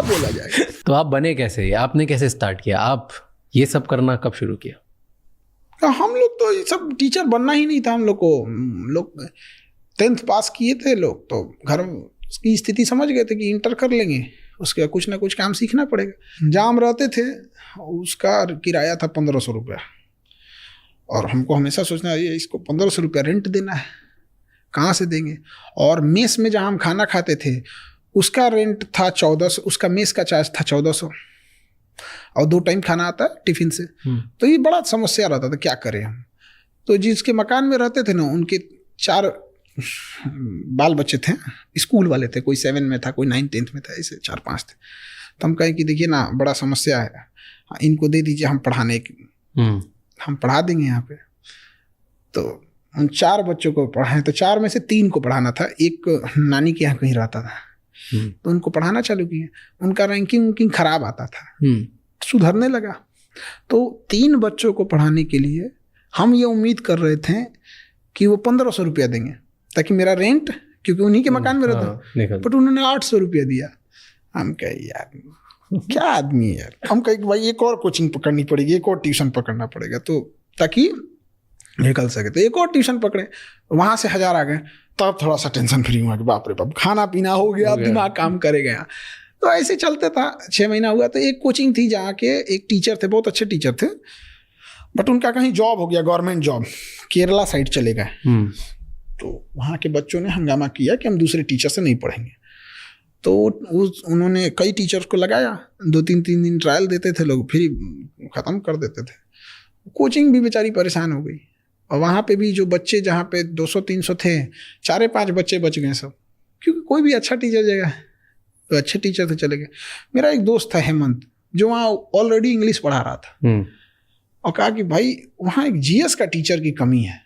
क्या बोला जाएगा। तो आप बने कैसे, आपने कैसे स्टार्ट किया, आप ये सब करना कब शुरू किया? हम लोग तो ये सब टीचर बनना ही नहीं था हम लोग को। लोग 10th पास किए थे लोग, तो घर की स्थिति समझ गए थे कि इंटर कर लेंगे, उसके बाद कुछ ना कुछ काम सीखना पड़ेगा। जहाँ हम रहते थे उसका किराया था 1500 रुपया, और हमको हमेशा सोचना है इसको 1500 रुपया रेंट देना है, कहाँ से देंगे। और मेस में जहाँ हम खाना खाते थे उसका रेंट था 1400, उसका मेस का चार्ज था 1400, और 2 टाइम खाना आता है टिफिन से। तो ये बड़ा समस्या रहता था, क्या करें हम। तो जिसके मकान में रहते थे ना, उनके 4 बाल बच्चे थे, स्कूल वाले थे, कोई 7 में था, कोई 9-10th में था, ऐसे 4-5 थे। तो हम कहें कि देखिए ना, बड़ा समस्या है, इनको दे दीजिए, हम पढ़ाने की हम पढ़ा देंगे यहाँ पे। तो उन 4 बच्चों को पढ़ाएं, तो 4 में से 3 को पढ़ाना था, एक नानी के यहाँ कहीं रहता था, तो उनको पढ़ाना चालू किए। उनका रैंकिंग खराब आता था, सुधरने लगा। तो 3 बच्चों को पढ़ाने के लिए हम ये उम्मीद कर रहे थे कि वो 1500 रुपया देंगे, ताकि मेरा रेंट, क्योंकि उन्हीं के मकान में रहता, बट उन्होंने 800 रुपया दिया। हम कहे यार क्या आदमी है यार। हम कहे भाई एक और कोचिंग पकड़नी पड़ेगी, एक और ट्यूशन पकड़ना पड़ेगा, तो ताकि निकल सके। तो एक और ट्यूशन पकड़े, वहाँ से 1000 आ गए, तब थोड़ा सा टेंशन फ्री हुआ कि बाप रे बाप, खाना पीना हो गया, अब दिमाग काम करेगा। तो ऐसे चलते था। 6 महीना हुआ तो एक कोचिंग थी जहाँ के एक टीचर थे, बहुत अच्छे टीचर थे, बट उनका कहीं जॉब हो गया, गवर्नमेंट जॉब, केरला साइड चले गए। तो वहाँ के बच्चों ने हंगामा किया कि हम दूसरे टीचर से नहीं पढ़ेंगे। तो उन्होंने कई टीचर्स को लगाया, 2-3 दिन ट्रायल देते थे लोग, फिर ख़त्म कर देते थे। कोचिंग भी बेचारी परेशान हो गई। और वहाँ पे भी जो बच्चे, जहाँ पे 200-300 थे, 4-5 बच्चे बच गए सब, क्योंकि कोई भी अच्छा टीचर जगह, तो अच्छे टीचर थे चले गए। मेरा एक दोस्त था हेमंत, जो वहाँ ऑलरेडी इंग्लिश पढ़ा रहा था, और कहा कि भाई वहाँ एक जीएस का टीचर की कमी है,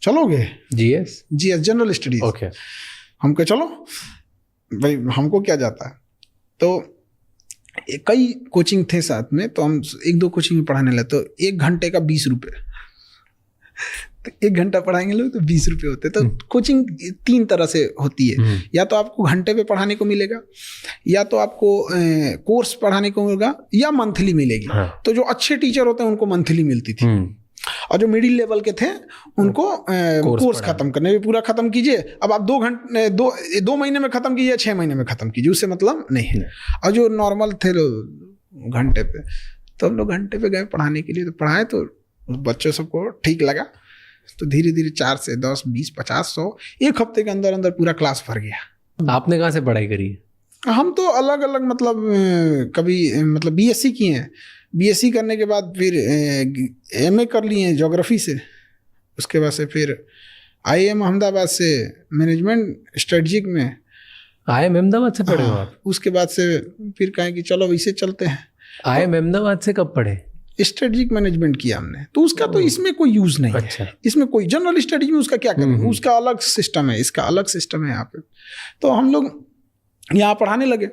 चलोगे? GS general studies. ओके। हम कहे चलो भाई, हमको क्या जाता है। तो कई कोचिंग थे साथ में, तो हम 1-2 कोचिंग में पढ़ाने लगे। तो 1 घंटे का 20 रुपये, तो 1 घंटा पढ़ाएंगे लोग तो 20 रुपये होते। तो कोचिंग 3 तरह से होती है, या तो आपको घंटे पे पढ़ाने को मिलेगा, या तो आपको कोर्स पढ़ाने को मिलेगा, या मंथली मिलेगी। तो जो अच्छे टीचर होते हैं उनको मंथली मिलती थी, और जो मिडिल लेवल के थे उनको कोर्स खत्म करने में पूरा खत्म कीजिए। अब आप 2 महीने में खत्म कीजिए, 6 महीने में खत्म कीजिए, उससे मतलब नहीं है। और जो नॉर्मल थे लोग घंटे पे, तो हम लोग घंटे पे गए पढ़ाने के लिए, तो पढ़ाए, तो बच्चों सबको ठीक लगा। तो धीरे धीरे 4 से 10, 20, 50, 100 एक हफ्ते के अंदर अंदर पूरा क्लास भर गया। आपने कहाँ से पढ़ाई करी है? हम तो अलग अलग, मतलब कभी मतलब बीएससी किए हैं, बीएससी करने के बाद फिर एमए कर लिए हैं ज्योग्राफी से, उसके बाद से फिर आईएम अहमदाबाद से मैनेजमेंट स्ट्रेटजिक में। आईएम अहमदाबाद से पढ़े हो आप? उसके बाद से फिर कहें कि चलो इसे चलते हैं। आईएम अहमदाबाद से कब पढ़े? स्ट्रेटजिक मैनेजमेंट किया हमने, तो उसका तो इसमें कोई यूज नहीं है। इसमें कोई जनरल स्टडीज में उसका क्या करें, उसका अलग सिस्टम है, इसका अलग सिस्टम है यहाँ पे। तो हम लोग यहाँ पढ़ाने लगे।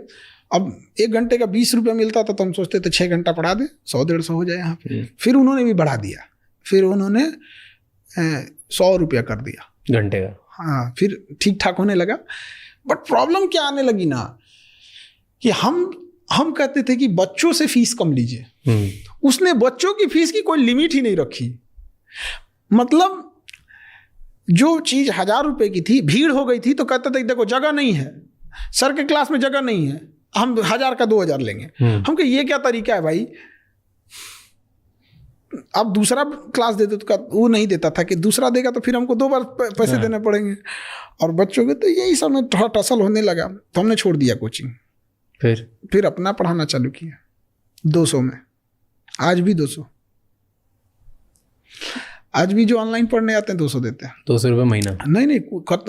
अब 1 घंटे का 20 रुपये मिलता था, तो हम सोचते थे 6 घंटा पढ़ा दे, 100-150 हो जाए यहाँ पे। फिर उन्होंने भी बढ़ा दिया, फिर उन्होंने 100 रुपया कर दिया घंटे का। हाँ, फिर ठीक ठाक होने लगा। बट प्रॉब्लम क्या आने लगी ना, कि हम कहते थे कि बच्चों से फीस कम लीजिए। उसने बच्चों की फीस की कोई लिमिट ही नहीं रखी। मतलब जो चीज 1000 रुपए की थी, भीड़ हो गई थी, तो कहते थे देखो जगह नहीं है, सर के क्लास में जगह नहीं है, हम 1000 का 2000 लेंगे। हम कहे ये क्या तरीका है भाई। अब दूसरा क्लास देते तो वो नहीं देता था, कि दूसरा देगा तो फिर हमको 2 बार पैसे देने पड़ेंगे। और बच्चों के तो यही सब में थोड़ा टसल होने लगा, तो हमने छोड़ दिया कोचिंग। फिर अपना पढ़ाना चालू किया 200 में। आज भी 200, आज भी जो ऑनलाइन पढ़ने आते हैं 200 देते हैं। 200 रुपये महीना? नहीं,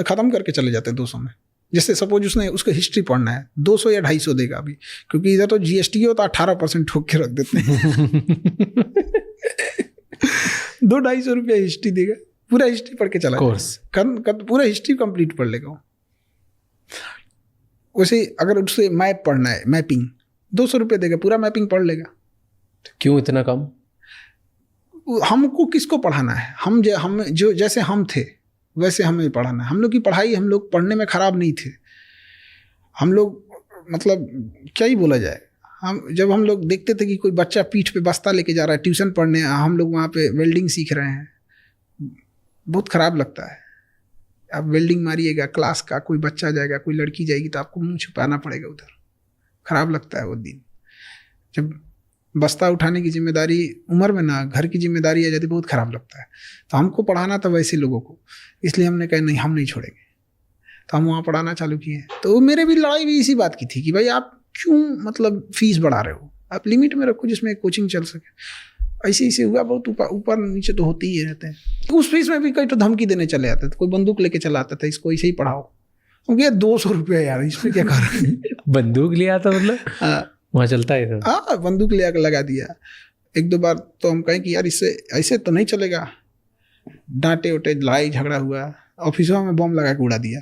खत्म करके चले जाते हैं 200 में। जैसे सपोज उसको हिस्ट्री पढ़ना है, 200 या 250 देगा अभी, क्योंकि इधर तो जीएसटी हो तो 18% ठोक के रख देते हैं। 200-250 रुपया हिस्ट्री देगा, पूरा हिस्ट्री पढ़ के चला कोर्स पूरा हिस्ट्री कंप्लीट पढ़ लेगा। वैसे अगर उससे मैप पढ़ना है, मैपिंग, 200 रुपये देगा, पूरा मैपिंग पढ़ लेगा। क्यों इतना कम? हमको किसको पढ़ाना है? हम जो जैसे हम थे वैसे हमें पढ़ाना है। हम लोग की पढ़ाई, हम लोग पढ़ने में खराब नहीं थे। हम लोग मतलब क्या ही बोला जाए। जब हम लोग देखते थे कि कोई बच्चा पीठ पे बस्ता लेके जा रहा है ट्यूशन पढ़ने, हम लोग वहाँ पे वेल्डिंग सीख रहे हैं, बहुत ख़राब लगता है। आप वेल्डिंग मारिएगा, क्लास का कोई बच्चा जाएगा, कोई लड़की जाएगी तो आपको मुंह छुपाना पड़ेगा उधर। ख़राब लगता है वो दिन, जब बस्ता उठाने की जिम्मेदारी उम्र में ना घर की जिम्मेदारी आ जाती, बहुत ख़राब लगता है। तो हमको पढ़ाना था वैसे लोगों को, इसलिए हमने कहा नहीं, हम नहीं छोड़ेंगे। तो हम वहाँ पढ़ाना चालू किए। तो मेरे भी लड़ाई भी इसी बात की थी कि भाई आप क्यों मतलब फीस बढ़ा रहे हो, आप लिमिट में रखो जिसमें कोचिंग चल सके। ऐसे ऐसे हुआ, बहुत ऊपर नीचे तो होते ही रहते हैं। तो उस फीस में भी कई तो धमकी देने चले आते थे, कोई बंदूक लेके चला आता था, इसको ऐसे ही पढ़ाओ। क्योंकि 200 रुपये यार, इसमें क्या कर रहे हैं। बंदूक लिया था मतलब वहाँ चलता है। हाँ, बंदूक ले आकर लगा दिया। 1-2 बार तो हम कहें कि यार इससे ऐसे तो नहीं चलेगा, डांटे उटे, लड़ाई झगड़ा हुआ। ऑफिसों में बम लगा के उड़ा दिया,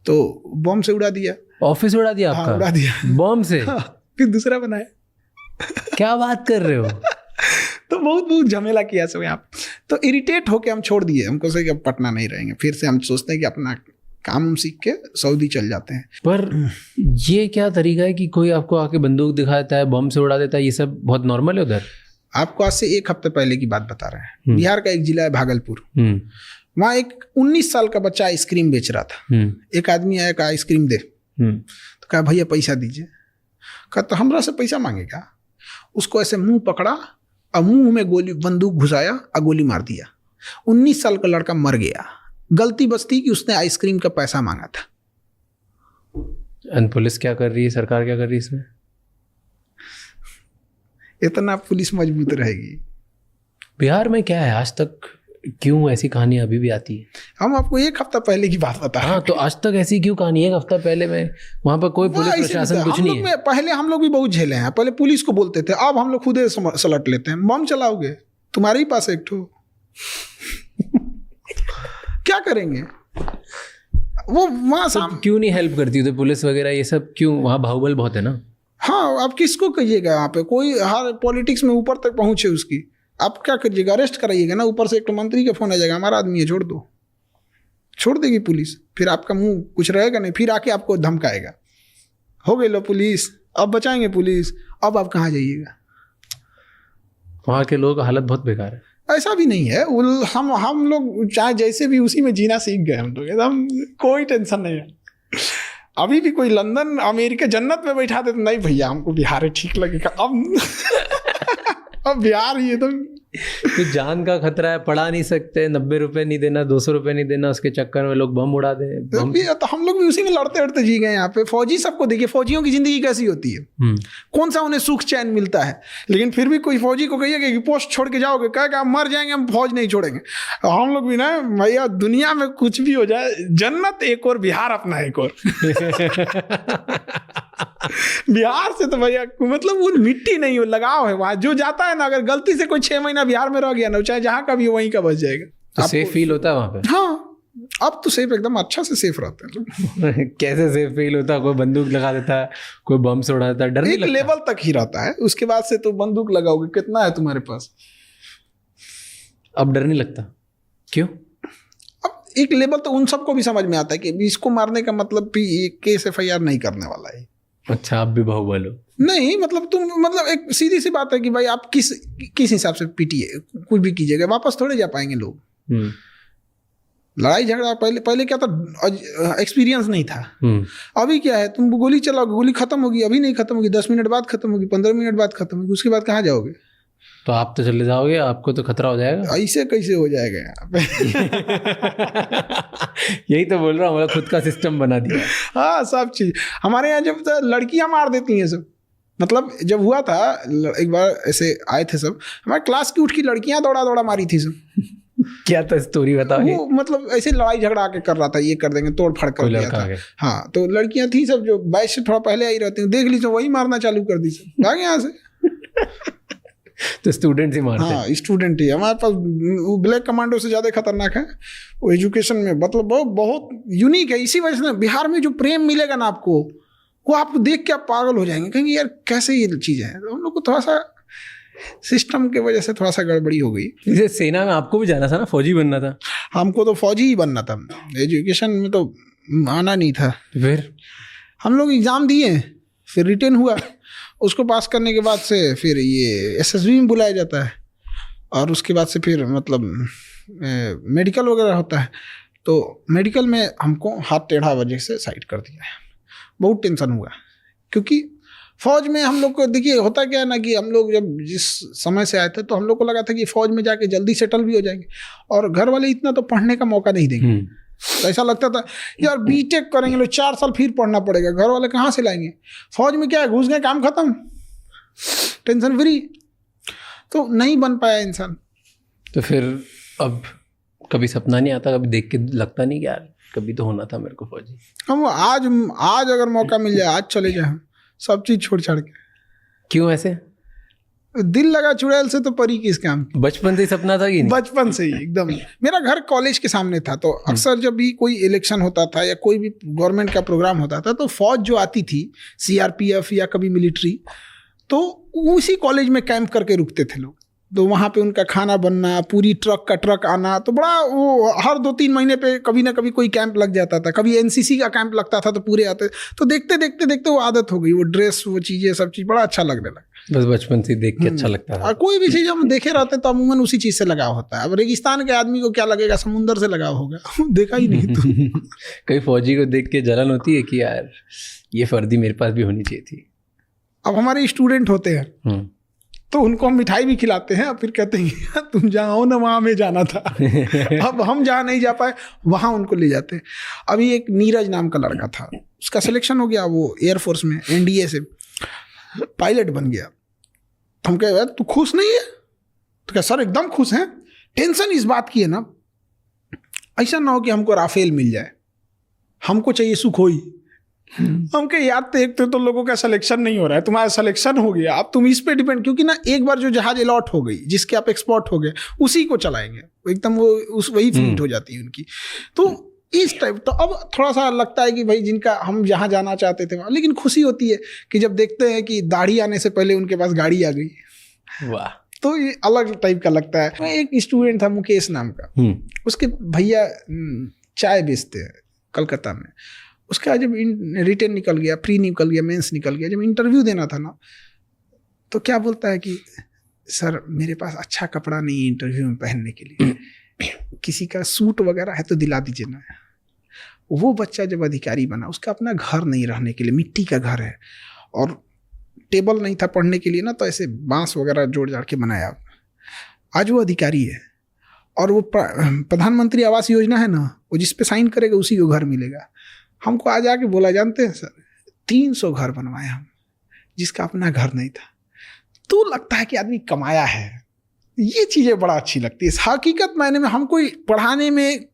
तो बम से उड़ा दिया। ऑफिस उड़ा दिया आपका? हाँ, उड़ा दिया बम से। हाँ, फिर दूसरा बनाया। क्या बात कर रहे हो। तो बहुत झमेला किया सब यहाँ। तो इरिटेट होके हम छोड़ दिए, हमको से कि अब पटना नहीं रहेंगे। फिर से हम सोचते हैं कि अपना काम सीख के सऊदी चल जाते हैं। पर ये क्या तरीका है कि कोई आपको आके बंदूक दिखा देता है, बम से उड़ा देता है, ये सब बहुत नॉर्मल है उधर? आपको आज से 1 हफ्ते पहले की बात बता रहे हैं। बिहार का एक जिला है भागलपुर, वहाँ एक 19 साल का बच्चा आइसक्रीम बेच रहा था। एक आदमी आया, कहा आइसक्रीम दे। तो कहा भैया पैसा दीजिए। कहा तो हमरा से पैसा मांगेगा? उसको ऐसे मुंह पकड़ा और मुंह में गोली, बंदूक घुसाया और गोली मार दिया। 19 साल का लड़का मर गया। गलती बस थी कि उसने आइसक्रीम का पैसा मांगा था। पुलिस क्या कर रही है, सरकार क्या कर रही है इसमें? इतना पुलिस मजबूत रहेगी। बिहार में क्या है, आज तक क्यों ऐसी कहानी अभी भी आती है? हम आपको 1 हफ्ता पहले की बात बता रहे हैं। हाँ, तो आज तक ऐसी क्यों कहानी? 1 हफ्ता पहले में वहाँ पर कोई पुलिस प्रशासन कुछ नहीं है। पहले हम लोग भी बहुत झेले हैं। पहले पुलिस को बोलते थे, अब हम लोग खुद सलट लेते हैं। बम चलाओगे, तुम्हारे ही पास एक ठो क्या करेंगे वो वहाँ सब क्यों नहीं हेल्प करती? तो पुलिस वगैरह ये सब क्यों? वहाँ बाहुबल बहुत है ना। हाँ, आप किसको कहिएगा? यहाँ पे कोई हर पॉलिटिक्स में ऊपर तक पहुंचे उसकी, आप क्या करिएगा? अरेस्ट कराइएगा ना। ऊपर से एक तो मंत्री का फोन आ जाएगा, हमारा आदमी है छोड़ दो, छोड़ देगी पुलिस। फिर आपका मुंह कुछ रहेगा नहीं, फिर आके आपको धमकाएगा, हो गई लो पुलिस, अब बचाएंगे पुलिस, अब आप कहाँ जाइएगा? वहाँ के लोग हालत बहुत बेकार है। ऐसा भी नहीं है, हम लोग चाहे जैसे भी उसी में जीना सीख गए। हम लोग एकदम कोई टेंशन नहीं है। अभी भी कोई लंदन अमेरिका जन्नत में बैठा दे तो नहीं भैया हमको बिहार ही ठीक लगेगा। अब बिहार ही एकदम तो जान का खतरा है, पढ़ा नहीं सकते, 90 रुपए नहीं देना, 200 रुपए नहीं देना, उसके चक्कर में लोग बम उड़ा दे। तो हम लोग भी उसी में लड़ते लड़ते जी गए। यहाँ पे फौजी सबको देखिए, फौजियों की जिंदगी कैसी होती है, कौन सा उन्हें सुख चैन मिलता है। लेकिन फिर भी कोई फौजी को कहिएगा कि पोस्ट छोड़ के जाओगे, कहे कि आप मर जाएंगे, हम फौज नहीं छोड़ेंगे। हम लोग भी ना भैया, दुनिया में कुछ भी हो जाए, जन्नत एक और, बिहार अपना एक और। बिहार से तो भैया मतलब वो मिट्टी नहीं, वो लगाव है वहाँ। जो जाता है ना, अगर गलती से कोई 6 महीना बिहार में रह गया ना, चाहे जहाँ का भी वहीं का बच जाएगा। तो सेफ फील होता है वहाँ पे? हाँ, अब तो सेफ, एकदम अच्छा से सेफ रहते हैं। कैसे सेफ फील होता है? कोई बंदूक लगा देता है, कोई बम से उड़ा देता है, डर नहीं लगता? एक लेवल तक ही रहता है, उसके बाद से तो बंदूक लगाओगे, कितना है तुम्हारे पास, अब डर नहीं लगता? क्यों? अब एक लेवल तो उन सबको भी समझ में आता है कि इसको मारने का मतलब भी केस FIR नहीं करने वाला है। अच्छा, आप भी बाहुबल हो? नहीं, मतलब तुम, मतलब एक सीधी सी बात है कि भाई आप किस हिसाब से पीटिए, कुछ भी कीजिएगा, वापस थोड़े जा पाएंगे लोग। लड़ाई झगड़ा पहले क्या था, एक्सपीरियंस नहीं था। अभी क्या है, तुम गोली चलाओगे, गोली खत्म होगी, अभी नहीं खत्म होगी, 10 मिनट बाद खत्म होगी, 15 मिनट बाद खत्म होगी, उसके बाद कहाँ जाओगे? तो आप तो चले जाओगे, आपको तो खतरा हो जाएगा। ऐसे कैसे हो जाएगा यहाँ पे? यही तो बोल रहा हूँ, हमारा खुद का सिस्टम बना दिया। हाँ, सब चीज हमारे यहाँ। जब लड़कियां मार देती हैं सब, मतलब जब हुआ था एक बार, ऐसे आए थे सब, हमारे क्लास की उठ की लड़कियां दौड़ा दौड़ा मारी थी सब। क्या था स्टोरी बताओ। वो मतलब ऐसे लड़ाई झगड़ा आके कर रहा था, ये कर देंगे, तोड़ फाड़ कर दिया था। हाँ, तो लड़कियां थी सब जो बैच से थोड़ा पहले आई रहती हैं, देख ली तो वही मारना चालू कर दी सब, भाग यहाँ से। तो स्टूडेंट ही मारते हैं। हाँ, स्टूडेंट ही। हमारे पास वो ब्लैक कमांडो से ज़्यादा खतरनाक है वो, एजुकेशन में मतलब बहुत यूनिक है। इसी वजह से बिहार में जो प्रेम मिलेगा ना आपको, वो आपको देख के आप पागल हो जाएंगे, कहेंगे यार कैसे ये चीज़ है। तो हम लोग को थोड़ा सा सिस्टम की वजह से थोड़ा सा गड़बड़ी हो गई। जैसे सेना में आपको भी जाना था ना, फौजी बनना था? हमको तो फौजी ही बनना था, एजुकेशन में तो आना नहीं था। फिर हम लोग एग्ज़ाम दिए, फिर रिटर्न हुआ, उसको पास करने के बाद से फिर ये SSB में बुलाया जाता है, और उसके बाद से फिर मतलब मेडिकल वगैरह होता है। तो मेडिकल में हमको हाथ टेढ़ा वजह से साइड कर दिया है। बहुत टेंशन हुआ, क्योंकि फ़ौज में हम लोग को देखिए होता क्या है ना कि हम लोग जब जिस समय से आए थे तो हम लोग को लगा था कि फ़ौज में जाके जल्दी सेटल भी हो जाएंगे, और घर वाले इतना तो पढ़ने का मौका नहीं देंगे। तो ऐसा लगता था यार बीटेक करेंगे लोग 4 साल फिर पढ़ना पड़ेगा, घर वाले कहाँ से लाएंगे। फौज में क्या है, घुस गए काम खत्म, टेंशन फ्री। तो नहीं बन पाया इंसान। तो फिर अब कभी सपना नहीं आता, कभी देख के लगता नहीं कि यार कभी तो होना था मेरे को फौजी। हम आज अगर मौका मिल जाए आज चले जाए, सब चीज़ छोड़ छाड़ के। क्यों ऐसे? दिल लगा चुड़ैल से तो परी किस काम की। बचपन से ही सपना था कि नहीं? बचपन से ही एकदम। मेरा घर कॉलेज के सामने था, तो अक्सर जब भी कोई इलेक्शन होता था या कोई भी गवर्नमेंट का प्रोग्राम होता था तो फौज जो आती थी, CRPF या कभी मिलिट्री, तो उसी कॉलेज में कैंप करके रुकते थे लोग। तो वहाँ पे उनका खाना बनना, पूरी ट्रक का ट्रक आना, तो बड़ा वो हर 2-3 महीने पे कभी ना कभी कोई कैंप लग जाता था। कभी NCC का कैंप लगता था तो पूरे आते। तो देखते देखते देखते वो आदत हो गई, वो ड्रेस, वो चीज़ें, सब चीज़ बड़ा अच्छा लगने लगा। बस बचपन से देख के अच्छा लगता था। और कोई भी चीज़ हम देखे रहते तो अमूमन उसी चीज़ से लगाव होता है। अब रेगिस्तान के आदमी को क्या लगेगा, समुंदर से लगाव होगा, देखा ही नहीं तो। कई फौजी को देख के जलन होती है कि यार ये वर्दी मेरे पास भी होनी चाहिए थी। अब हमारे स्टूडेंट होते हैं तो उनको हम मिठाई भी खिलाते हैं, फिर कहते हैं तुम जहाँ हो ना वहाँ हमें जाना था। अब हम जहाँ नहीं जा पाए वहाँ उनको ले जाते हैं। अभी एक नीरज नाम का लड़का था, उसका सिलेक्शन हो गया, वो एयरफोर्स में NDA से पायलट बन गया। हम कहे यार तू खुश नहीं है? तो क्या सर एकदम खुश हैं। टेंशन इस बात की है ना, ऐसा ना हो कि हमको राफेल मिल जाए, हमको चाहिए सुखोई। हमके याद थे, एक तो लोगों का सिलेक्शन नहीं हो रहा है, तुम्हारा सिलेक्शन हो गया, अब तुम इस पे डिपेंड, क्योंकि ना एक बार जो जहाज अलॉट हो गई, जिसके आप एक्सपोर्ट हो गए, उसी को चलाएंगे एकदम, वो वही फ्लीट हो जाती है उनकी। तो इस टाइप, तो अब थोड़ा सा लगता है कि भाई जिनका हम जहाँ जाना चाहते थे वहाँ, लेकिन खुशी होती है कि जब देखते हैं कि दाढ़ी आने से पहले उनके पास गाड़ी आ गई। वाह, तो ये अलग टाइप का लगता है। एक स्टूडेंट था मुकेश नाम का, उसके भैया चाय बेचते हैं कलकत्ता में। उसका जब रिटर्न निकल गया, प्री निकल गया, मेंस निकल गया, जब इंटरव्यू देना था ना, तो क्या बोलता है कि सर मेरे पास अच्छा कपड़ा नहीं है इंटरव्यू में पहनने के लिए, किसी का सूट वगैरह है तो दिला दीजिए ना। वो बच्चा जब अधिकारी बना, उसका अपना घर नहीं रहने के लिए, मिट्टी का घर है, और टेबल नहीं था पढ़ने के लिए ना, तो ऐसे बांस वगैरह जोड़ जाड़ के बनाया। आज वो अधिकारी है, और वो प्रधानमंत्री आवास योजना है ना, वो जिस पे साइन करेगा उसी को घर मिलेगा। हमको आज आके बोला, जानते हैं सर 300 घर बनवाए हम, जिसका अपना घर नहीं था। तो लगता है कि आदमी कमाया है। ये चीज़ें बड़ा अच्छी लगती है। हकीकत मायने में हम कोई पढ़ाने में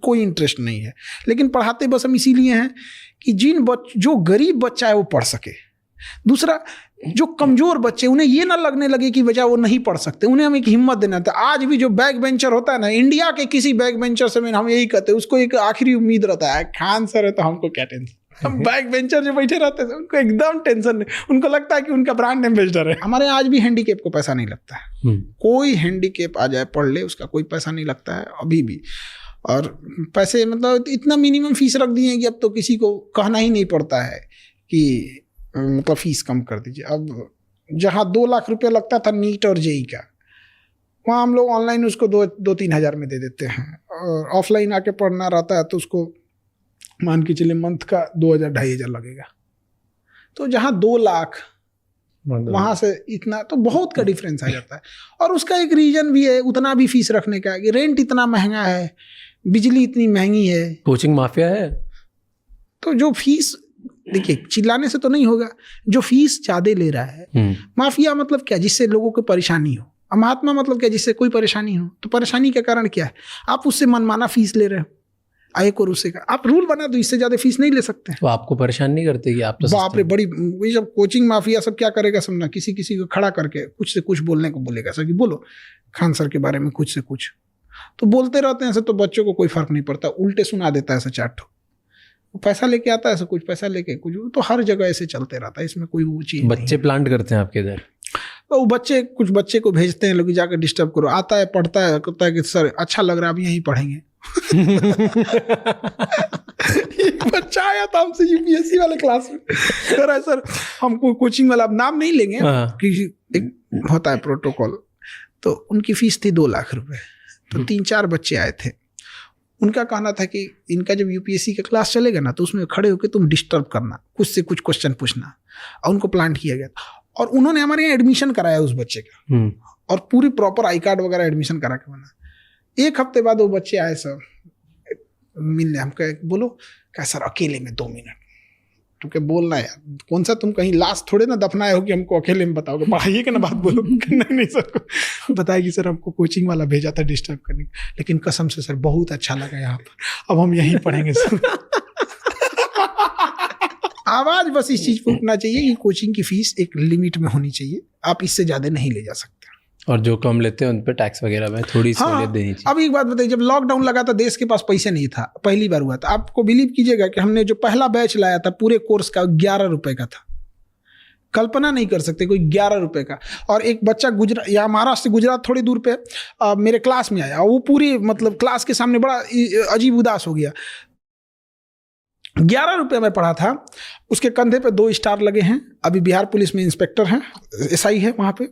कोई इंटरेस्ट नहीं है, लेकिन पढ़ाते बस हम इसीलिए हैं कि जो गरीब बच्चा है वो पढ़ सके। दूसरा, जो कमज़ोर बच्चे, उन्हें ये ना लगने लगे कि वजह वो नहीं पढ़ सकते, उन्हें हम एक हिम्मत देना था। आज भी जो बैक बेंचर होता है ना, इंडिया के किसी बैक बेंचर से हम यही कहते हैं, उसको एक आखिरी उम्मीद रहता है, खान सर है तो हमको क्या टेंशन। हम बैक बेंचर जो बैठे रहते हैं उनको एकदम टेंशन नहीं, उनको लगता है कि उनका ब्रांड एम्बेसडर है। हमारे आज भी हैंडीकेप को पैसा नहीं लगता है। कोई हैंडीकेप आ जाए पढ़ ले, उसका कोई पैसा नहीं लगता है अभी भी। और पैसे मतलब इतना मिनिमम फीस रख दिए हैं कि अब तो किसी को कहना ही नहीं पड़ता है कि मतलब फीस कम कर दीजिए। अब जहाँ 2 लाख रुपया लगता था नीट और जेई का, वहाँ हम लोग ऑनलाइन उसको 2-3 हज़ार में दे देते हैं, और ऑफलाइन आके पढ़ना रहता है तो उसको मान के चलिए मंथ का 2,000-2,500 लगेगा। तो जहाँ 2 लाख वहाँ से इतना, तो बहुत का डिफरेंस आ जाता है। और उसका एक रीजन भी है उतना भी फीस रखने का, कि रेंट इतना महंगा है, बिजली इतनी महंगी है, कोचिंग माफिया है। तो जो फीस, देखिए चिल्लाने से तो नहीं होगा, जो फीस ज़्यादा ले रहा है, माफिया मतलब क्या, जिससे लोगों को परेशानी हो। और महात्मा मतलब क्या, जिससे कोई परेशानी हो। तो परेशानी का कारण क्या है, आप उससे मनमाना फीस ले रहे हो, एक और उससे का आप रूल बना दो, इससे ज़्यादा फीस नहीं ले सकते। तो आपको परेशान नहीं करते कि आप तो बाप रे, बड़ी वही सब कोचिंग माफिया सब क्या करेगा समझना, किसी को खड़ा करके कुछ से कुछ बोलने को बोलेगा, सर कि बोलो खान सर के बारे में कुछ से कुछ, तो बोलते रहते हैं। ऐसे तो बच्चों को कोई फर्क नहीं पड़ता, उल्टे सुना देता है ऐसा 4 ठो, पैसा लेके आता है ऐसा, कुछ पैसा लेके कुछ, तो हर जगह ऐसे चलते रहता है, इसमें कोई वो चीज़। बच्चे प्लांट करते हैं आपके इधर, तो बच्चे कुछ बच्चे को भेजते हैं लोग, जाकर डिस्टर्ब करो, आता है पढ़ता है, कहता है कि सर अच्छा लग रहा है अब यहीं पढ़ेंगे। एक बच्चा आया था हमसे यूपीएससी वाले क्लास में, कह रहा है सर हमको कोचिंग वाला, अब नाम नहीं लेंगे कि एक होता है प्रोटोकॉल, तो उनकी फीस थी 2 लाख रुपए। तो 3-4 बच्चे आए थे, उनका कहना था कि इनका जब यूपीएससी का क्लास चलेगा ना तो उसमें खड़े होकर तुम डिस्टर्ब करना, कुछ से कुछ क्वेश्चन पूछना, और उनको प्लांट किया गया। और उन्होंने हमारे यहाँ एडमिशन कराया उस बच्चे का, और पूरी प्रॉपर आई कार्ड वगैरह एडमिशन करा के बना। 1 हफ्ते बाद वो बच्चे आए सर मिलने, हम कहे बोलो, क्या सर अकेले में 2 मिनट, तो क्या बोलना है यार, कौन सा तुम कहीं लाश थोड़े ना दफनाए हो कि हमको अकेले में बताओगे, पढ़ाइए के ना बात बोलो। नहीं सर बताएगी सर हमको कोचिंग वाला भेजा था डिस्टर्ब करने, लेकिन कसम से सर बहुत अच्छा लगा यहाँ पर, अब हम यहीं पढ़ेंगे सर। आवाज बस इस चीज पर उठना चाहिए कि कोचिंग की फीस एक लिमिट में होनी चाहिए, आप इससे ज्यादा नहीं ले जा सकते, और जो कम लेते हैं उन पर टैक्स वगैरह में थोड़ी सहूलियत देनी चाहिए। अब एक बात बताइए, जब लॉकडाउन लगा था देश के पास पैसे नहीं था, पहली बार हुआ था, आपको बिलीव कीजिएगा कि हमने जो पहला बैच लाया था पूरे कोर्स का 11 रुपए का था, कल्पना नहीं कर सकते, कोई 11 रुपए का। और एक बच्चा गुजरात या महाराष्ट्र से गुजरात थोड़ी दूर पे मेरे क्लास में आया, वो पूरी मतलब क्लास के सामने बड़ा अजीब उदास हो गया। 11 रुपये में पढ़ा था, उसके कंधे पे 2 स्टार लगे हैं, अभी बिहार पुलिस में इंस्पेक्टर हैं, SI है वहाँ पे।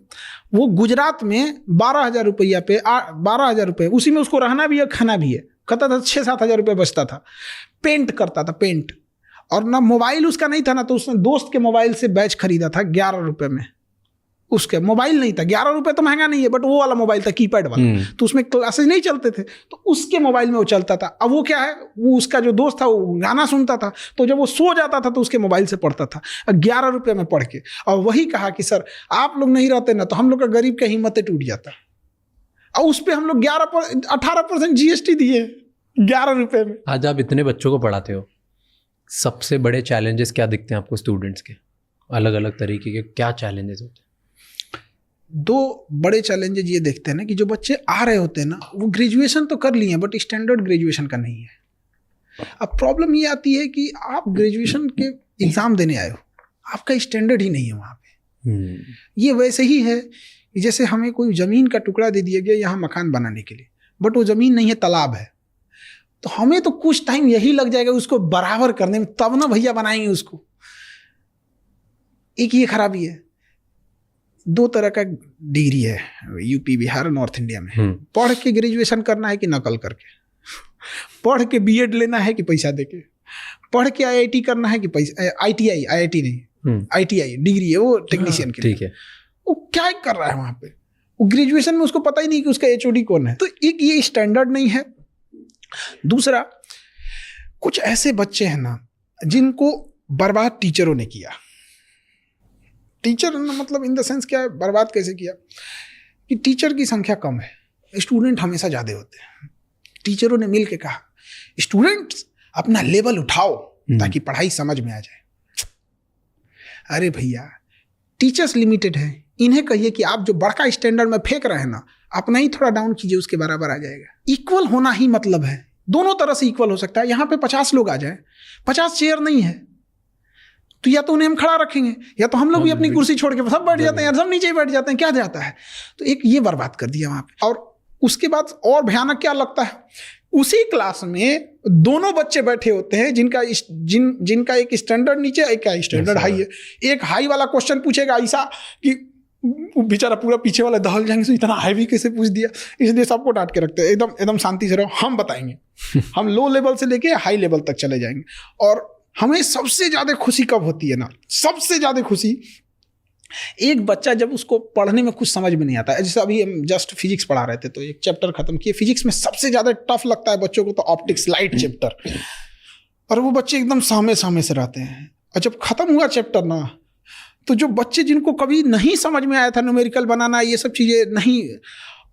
वो गुजरात में 12,000 रुपया पे 12,000 रुपये, उसी में उसको रहना भी है खाना भी है, कहता था 6-7 हज़ार रुपये बचता था। पेंट करता था, पेंट, और ना मोबाइल उसका नहीं था ना, तो उसने दोस्त के मोबाइल से बैच खरीदा था 11 रुपये में। उसके मोबाइल नहीं था, 11 रुपये तो महंगा नहीं है, बट वो वाला मोबाइल था कीपैड वाला, तो उसमें क्लासेज नहीं चलते थे, तो उसके मोबाइल में वो चलता था। अब वो क्या है, वो उसका जो दोस्त था वो गाना सुनता था, तो जब वो सो जाता था तो उसके मोबाइल से पढ़ता था 11 रुपये में पढ़ के। और वही कहा कि सर आप लोग नहीं रहते ना तो हम लोग का गरीब का हिम्मत टूट जाता, और उस पर हम लोग 18% GST दिए 11 रुपये में। आज आप इतने बच्चों को पढ़ाते हो, सबसे बड़े चैलेंजेस क्या दिखते हैं आपको स्टूडेंट्स के? अलग अलग तरीके के क्या चैलेंजेस होते हैं? 2 बड़े चैलेंजेस ये देखते हैं ना कि जो बच्चे आ रहे होते हैं ना वो ग्रेजुएशन तो कर लिए हैं बट स्टैंडर्ड ग्रेजुएशन का नहीं है। अब प्रॉब्लम ये आती है कि आप ग्रेजुएशन के एग्ज़ाम देने आए हो, आपका स्टैंडर्ड ही नहीं है वहाँ पे। ये वैसे ही है कि जैसे हमें कोई ज़मीन का टुकड़ा दे दिया गया यहाँ मकान बनाने के लिए, बट वो ज़मीन नहीं है, तालाब है, तो हमें तो कुछ टाइम यही लग जाएगा उसको बराबर करने में, तब ना भैया बनाएंगे उसको। एक ये खराबी है। 2 तरह का डिग्री है यूपी, बिहार, नॉर्थ इंडिया में। पढ़ के ग्रेजुएशन करना है कि नकल करके, पढ़ के BEd लेना है कि पैसा देके, पढ़ के IIT करना है कि पैसा, IIT नहीं, ITI डिग्री है वो टेक्नीशियन के लिए। ठीक है, वो क्या कर रहा है वहाँ पे, वो ग्रेजुएशन में उसको पता ही नहीं कि उसका HOD कौन है। तो एक ये स्टैंडर्ड नहीं है। दूसरा, कुछ ऐसे बच्चे हैं ना जिनको बर्बाद टीचरों ने किया। टीचर मतलब इन द सेंस क्या है, बर्बाद कैसे किया कि टीचर की संख्या कम है, स्टूडेंट हमेशा ज़्यादा होते हैं। टीचरों ने मिल के कहा स्टूडेंट्स अपना लेवल उठाओ ताकि पढ़ाई समझ में आ जाए। अरे भैया टीचर्स लिमिटेड है, इन्हें कहिए कि आप जो बड़का स्टैंडर्ड में फेंक रहे हैं ना, अपना ही थोड़ा डाउन कीजिए, उसके बराबर आ जाएगा। इक्वल होना ही मतलब है, दोनों तरह से इक्वल हो सकता है। यहाँ पे 50 लोग आ जाए, 50 चेयर नहीं है तो या तो उन्हें हम खड़ा रखेंगे या तो हम लोग भी अपनी कुर्सी छोड़ के सब बैठ जाते हैं, सब नीचे ही बैठ जाते हैं, क्या जाता है। तो एक ये बर्बाद कर दिया वहाँ पे। और उसके बाद और भयानक क्या लगता है, उसी क्लास में दोनों बच्चे बैठे होते हैं जिनका एक स्टैंडर्ड नीचे, एक का स्टैंडर्ड हाई है। एक हाई वाला क्वेश्चन पूछेगा ऐसा कि बेचारा पूरा पीछे वाला दहल जाएंगे, तो इतना हैवी कैसे पूछ दिया। इसलिए सबको डांट के रखते हैं, एकदम शांति से रहो, हम बताएंगे। हम लो लेवल से लेके हाई लेवल तक चले जाएंगे। और हमें सबसे ज़्यादा खुशी कब होती है ना, सबसे ज़्यादा खुशी एक बच्चा जब उसको पढ़ने में कुछ समझ में नहीं आता है। जैसे अभी हम जस्ट फिजिक्स पढ़ा रहे थे तो एक चैप्टर खत्म किए, फिजिक्स में सबसे ज़्यादा टफ लगता है बच्चों को तो ऑप्टिक्स लाइट चैप्टर, और वो बच्चे एकदम सामने से रहते हैं। और जब खत्म हुआ चैप्टर ना, तो जो बच्चे जिनको कभी नहीं समझ में आया था न्यूमेरिकल बनाना, ये सब चीज़ें नहीं,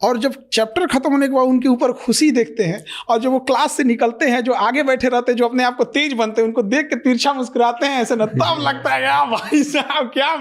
और जब चैप्टर खत्म होने के बाद उनके ऊपर खुशी देखते हैं, और जब वो क्लास से निकलते हैं, जो आगे बैठे रहते हैं, जो अपने आप को तेज बनते हैं, उनको देख के तिरछा मुस्कुराते हैं ऐसे ना, तब लगता है यार भाई साहब क्या